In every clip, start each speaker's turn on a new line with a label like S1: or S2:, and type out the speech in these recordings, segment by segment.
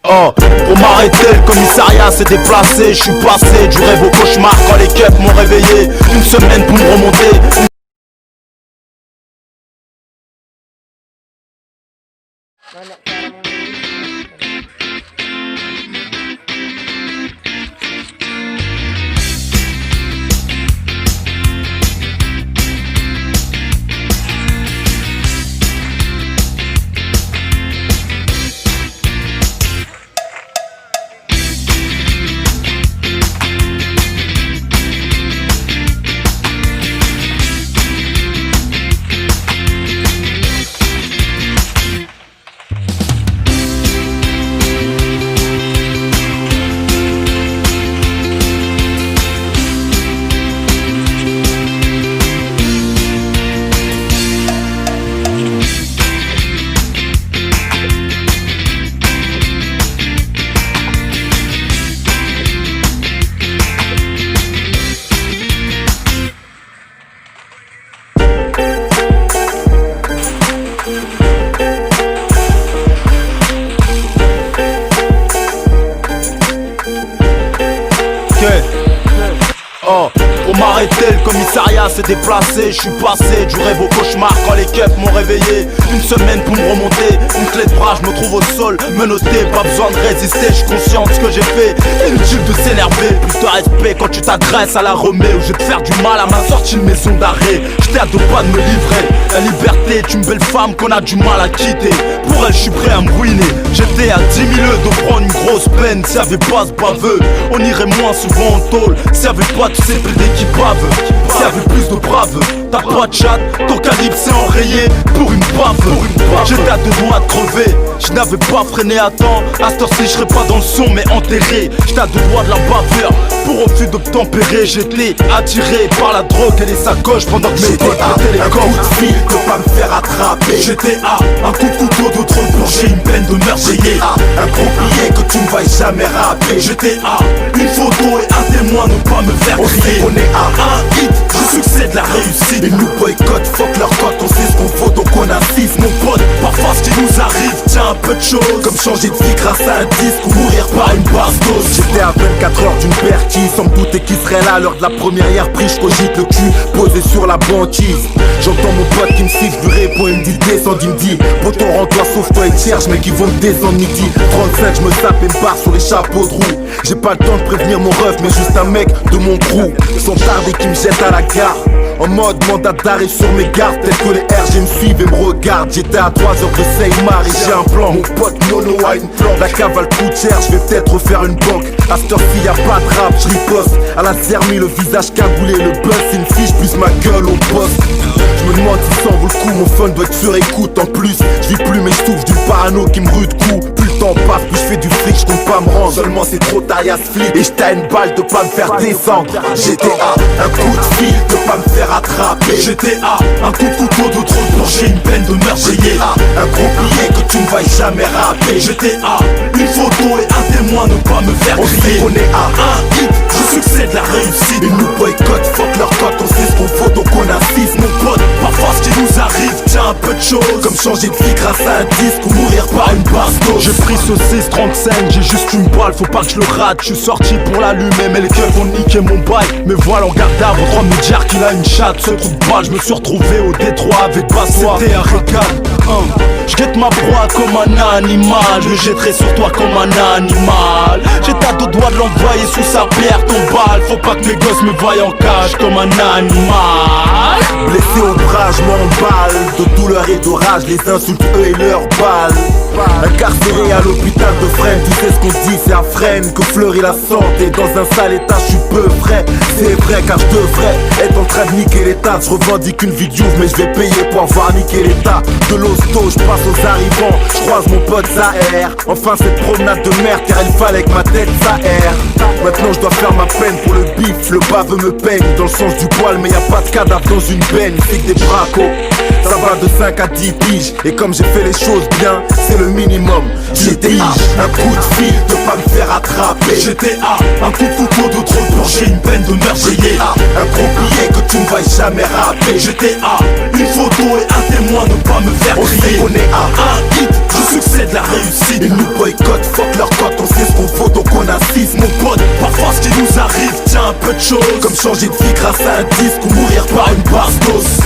S1: Oh, pour m'arrêter, le commissariat s'est déplacé. Je suis passé du rêve au cauchemar quand les keufs m'ont réveillé. Une semaine pour me remonter. Oh, pour m'arrêter, le commissariat s'est déplacé. Je suis passé du rêve au cauchemar quand les keufs m'ont réveillé. Une semaine pour me remonter, une clé de bras, je me trouve au sol, menotté, pas besoin de résister, je suis conscient de ce que j'ai fait. Inutile de s'énerver, plus de respect quand tu t'agresses à la Roméo. Je vais te faire du mal à ma sortie de maison d'arrêt. J'étais à deux pas de me livrer. La liberté est une belle femme qu'on a du mal à quitter. Pour elle, je suis prêt à me ruiner. J'étais à 10 000 de prendre une grosse peine. S'il y avait pas ce baveux, on irait moins souvent en tôle. S'il y avait pas tous ces PD qui bavent, s'il y avait plus de braves. T'as pas de chat, ton calibre s'est enrayé pour une baffe. J'étais à deux doigts de crever, je n'avais pas freiné à temps. À cette heure-ci, je serais pas dans le son mais enterré. J'étais à deux doigts de la bavure, pour refus d'obtempérer. J'étais attiré par la drogue et les sacoches pendant que mes potes pétaient les corps.
S2: Un coup de fil de pas me faire attraper.
S1: J'étais à un coup de couteau de trop pour j'ai une peine de meurtre.
S2: J'étais à un compliqué que tu ne vas jamais rapper.
S1: J'étais à une photo et un témoin, ne pas me faire crier.
S2: On est à
S1: un hit, je succède la réussite.
S2: Ils nous boycottent, fuck leur cote, on sait ce qu'on faut donc on insiste.
S1: Mon pote, parfois ce qui nous arrive tient un peu de choses,
S2: comme changer de vie grâce à un disque ou mourir par une basse dose.
S1: J'étais à 24 heures d'une perquise, sans me douter qui serait là à l'heure de la première prise. Je cogite le cul posé sur la banquise. J'entends mon pote qui me siffle du répond, il me dit descend, il me dit poteau rends-toi, sauve-toi et cherche, mais qui vont me descendre midi 35, je me sape et me barre sur les chapeaux de roue. J'ai pas le temps de prévenir mon ref, mais juste un mec de mon crew. Sans tarder qui me jette à la gare, en mode mandat d'arrêt sur mes gardes. Tel que les RG me suivent et me regardent. J'étais à 3 heures de Seymar et j'ai un plan. Mon pote Nono a une plan. La cavale coûte cher, je vais peut-être refaire une banque. À cette heure-ci y'a pas de rap, je riposte. À la Zermi, le visage cagoulé, le buzz c'est une fiche plus ma gueule au poste. Je me demande si ça en vaut le coup, mon fun doit être sur écoute. En plus, je vis plus mais je souffre d'une parano qui me rue de coups. Plus le temps passe, plus je fais du fric, je compte pas me rendre. Seulement c'est trop tard, y'a ce flip et j't'ai une balle de pas me faire descendre.
S2: J'étais à un coup de fil de pas me faire attraper.
S1: J'étais à un coup de couteau de trop pour j'ai une peine de meurtre.
S2: J'étais à un compliqué que tu ne vas jamais rapper.
S1: J'étais à une photo et un témoin, ne pas me faire crier.
S2: On est à
S1: un hit, je succède la réussite.
S2: Ils nous boycottent, fuck leur cote, on sait ce qu'on faut donc on insiste.
S1: Mon pote, parfois ce qui nous arrive tient un peu de choses,
S2: comme changer de vie grâce à un disque ou mourir par une basse dose.
S1: J'ai pris ce 635, j'ai juste une balle, faut pas que je le rate. Je suis sorti pour l'allumer, mais les keufs ont niqué mon bail. Me voilà en garde à vos droits de me dire qu'il a une chatte. Ce trou de balle, je me suis retrouvé au Détroit avec Bassois. C'était un régal, je guette ma proie comme un animal. Je me jetterai sur toi comme un animal. J'étais à deux doigts de l'envoyer sous sa pierre, ton balle. Faut pas que mes gosses me voient en cage comme un animal.
S2: Blessé au bras, je m'emballe. De douleur et de rage, les insultes eux et leurs balles. Incarcéré à l'hôpital de Fresnes, tu sais ce qu'on dit, c'est à Fresnes que fleurit la santé. Dans un sale état, je suis peu frais. C'est vrai car je devrais être en train de niquer l'état. Je revendique une vie d'ouvre, mais je vais payer pour avoir niqué l'état. De l'hosto, je passe aux arrivants, je croise mon pote Zahir. Enfin cette promenade de merde, car il fallait que ma tête s'aère. Maintenant je dois faire ma peine pour le bif, le baveux me peigne dans le sens du poil, mais y a pas de cadavre dans une benne, c'est que des bracos. Ça va de 5 à 10 piges, et comme j'ai fait les choses bien, c'est le minimum. J'étais à un coup de fil de pas me faire attraper.
S1: J'étais à un coup de couteau de trop pour j'ai une peine de meurtre.
S2: J'étais à un compliqué que tu ne vas jamais rapper.
S1: J'étais à une photo et un témoin, ne pas me faire crier.
S2: On est à
S1: un hit, je succède la réussite.
S2: Ils nous boycottent, fuck leur peu de choses, comme changer de vie grâce à un disque ou mourir par une bastos.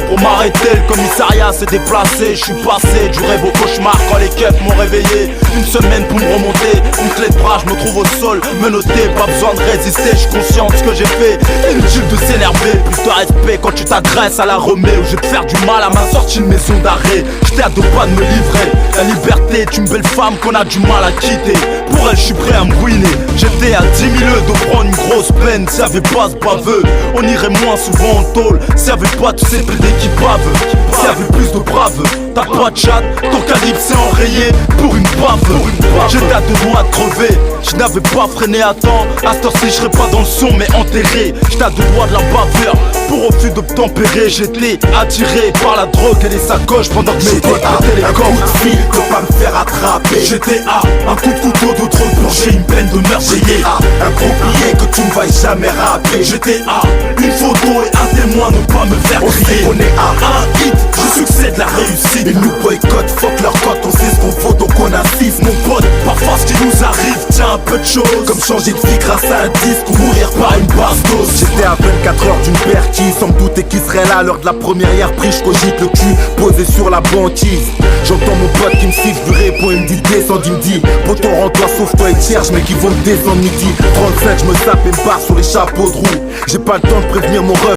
S1: Pour m'arrêter, le commissariat s'est déplacé. Je suis passé du rêve au cauchemar quand les keufs m'ont réveillé. Une semaine pour me remonter, une clé de bras, je me trouve au sol, menotté, pas besoin de résister. Je suis conscient de ce que j'ai fait, inutile de s'énerver. Plus de respect quand tu t'agresses à la Roméo. Je vais te faire du mal à ma sortie de maison d'arrêt. J'étais à deux pas de me livrer. La liberté est une belle femme qu'on a du mal à quitter. Pour elle je suis prêt à me ruiner. J'étais à 10 000 de prendre une grosse peine. S'il y avait pas ce baveux, on irait moins souvent en tôle. S'il y avait pas tous ces PD qui bavent, s'il y avait plus de braves. T'as pas de chat, ton calibre s'est enrayé pour une bave. J'étais à deux doigts de crever, je n'avais pas freiné à temps. À cette heure-ci je serais pas dans le son mais enterré. J'étais à deux doigts de la baveur, pour refus d'obtempérer. J'étais attiré par la drogue et les sacoches pendant que mes potes mettaient les
S2: un
S1: corps.
S2: coup de fil de pas me faire attraper.
S1: J'étais à un coup de couteau d'autre purger une peine de meurtrier.
S2: J'étais à un gros billet que tu ne vas jamais rapper.
S1: J'étais à une photo et un témoin, ne pas me faire crier.
S2: On est à
S1: un hit, je succède la réussite.
S2: ils nous boycottent, fuck leur cote, on sait ce qu'on faut donc on assiste.
S1: Mon pote, parfois ce qui nous arrive tient un peu de choses,
S2: Comme changer de vie grâce à un disque ou mourir
S1: par une bastos.
S2: J'étais à 24 heures d'une paire qui sans me douter qui serait là à l'heure de la première prise. Je cogite le cul posé sur la banquise. J'entends mon pote qui me siffle, je lui réponds, il me dit descends, il me dit poto rends-toi, sauve-toi et cherche, mais qui vont me descendre midi 35, je me tape et me barre sur les chapeaux de roue. J'ai pas le temps de prévenir mon ref.